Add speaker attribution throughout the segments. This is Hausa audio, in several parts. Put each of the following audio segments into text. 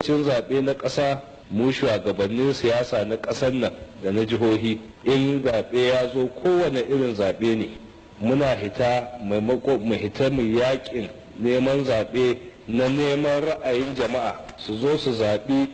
Speaker 1: lokacin zaɓe na ƙasa mu shugabannin siyasa na ƙasar nan da na jihohi in zaɓe ya zo kowane irin zaɓe ne muna hita maimako mu hita mu yaƙin neman zaɓe na neman ra'ayin jama'a su zo su zaɓi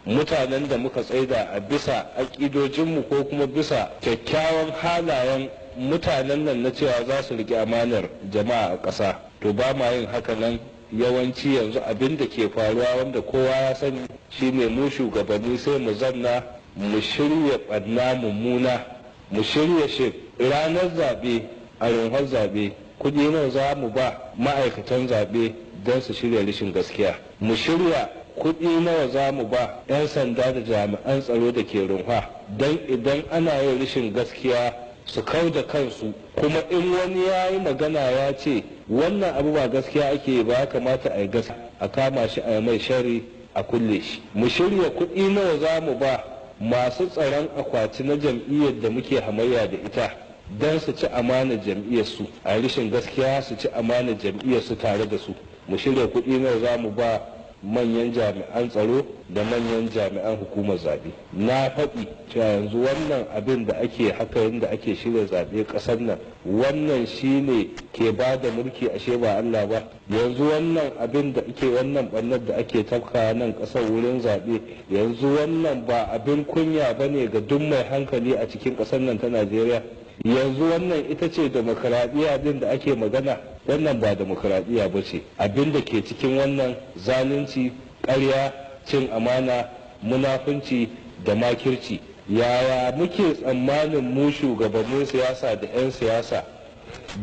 Speaker 1: mutanen da muka tsaida a bisa aƙidojinmu ko kuma bisa kyakkyawan halayen mutanen nan na cewa za su riƙe amanar jama'a a ƙasa. To ba ma yin haka nan yawanci yanzu abin da ke faruwa wanda kowa ya sani shine mu shugabanni sai mu zanna mu shirya ɓanna mummuna mu shirya shi ranar zaɓe a runhar zaɓe kuɗi nawa za mu ba ma'aikatan zaɓe don su shirya rashin gaskiya mu shirya kuɗi nawa za mu ba 'yan sanda da jami'an tsaro da ke runha don idan ana yin rashin gaskiya su kau da kansu kuma in wani ya yi magana ya ce wannan abu ba gaskiya ake ba ya kamata a yi gaskiya a kama shi a mai shari a kulle shi mu shirya kuɗi nawa za mu ba masu tsaron akwati na jam'iyyar da muke hamayya da ita don su ci amanar jam'iyyar su a rashin gaskiya su ci amanar jam'iyyar su tare da su mu shirya kuɗi nawa za mu ba manyan jami'an tsaro da manyan jami'an hukumar zaɓe na faɗi cewa yanzu wannan abin da ake haka yadda ake shirya zaɓe ƙasar nan wannan shine ke ba da mulki ashe ba Allah ba yanzu wannan abin da ake wannan ɓannar da ake tafka nan ƙasar wurin zaɓe yanzu wannan ba abin kunya ba ne ga duk mai hankali a cikin ƙasar nan ta Najeriya yanzu wannan ita ce demokaradiyya din da ake magana wannan ba demokaradiyya ba ce abin da ke cikin wannan zalunci ƙarya cin amana munafunci da makirci yaya muke tsammanin mu shugabannin siyasa da 'yan siyasa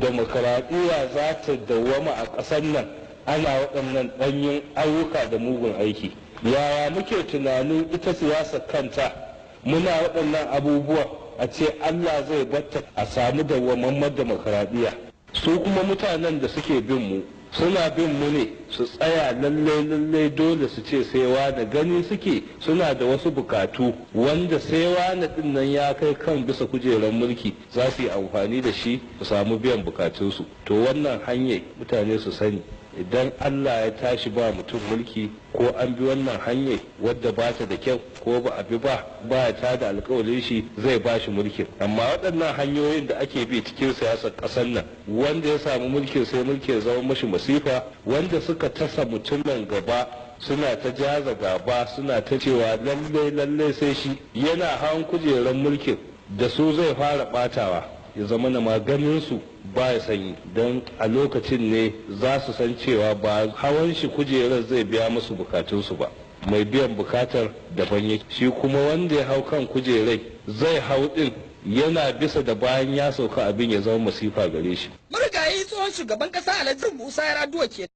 Speaker 1: demokaradiyya za ta dawwama a ƙasar nan ana waɗannan ɗanyen ayyuka da mugun aiki yaya muke tunanin ita siyasa kanta muna waɗannan abubuwan a ce Allah zai batta a samu dawwammamen demokaradiyya su kuma mutanen da suke bin mu suna bin mu ne su tsaya lallai dole su ce sai wani gani suke suna da wasu bukatu wanda sai wani din nan ya kai kan bisa kujerar mulki za su yi amfani da shi su samu biyan bukatunsu to wannan hanyar mutane su sani idan Allah ya tashi ba mutum mulki ko an bi wannan hanyar wadda ba ta da kyau ko ba a bi ba ya tada alkawarin shi zai ba shi mulkin amma waɗannan hanyoyin da ake bi cikin siyasar ƙasar nan wanda ya samu mulkin sai mulkin ya zama mashi masifa wanda suka tasa mutumin gaba suna ta jaza gaba suna ta cewa lallai sai shi yana hawan kujerar mulkin da su zai fara ɓatawa ya zama na maganin su ba ya sanyi don a lokacin ne za su san cewa ba hawan shi kujerar zai biya musu bukatunsu ba mai biyan bukatar daban yake shi kuma wanda ya hau kan kujerai zai hau din yana bisa da bayan ya sauka abin ya zama masifa gare shi.
Speaker 2: Marigayi tsohon shugaban kasa Alhaji Musa Yar'adua ke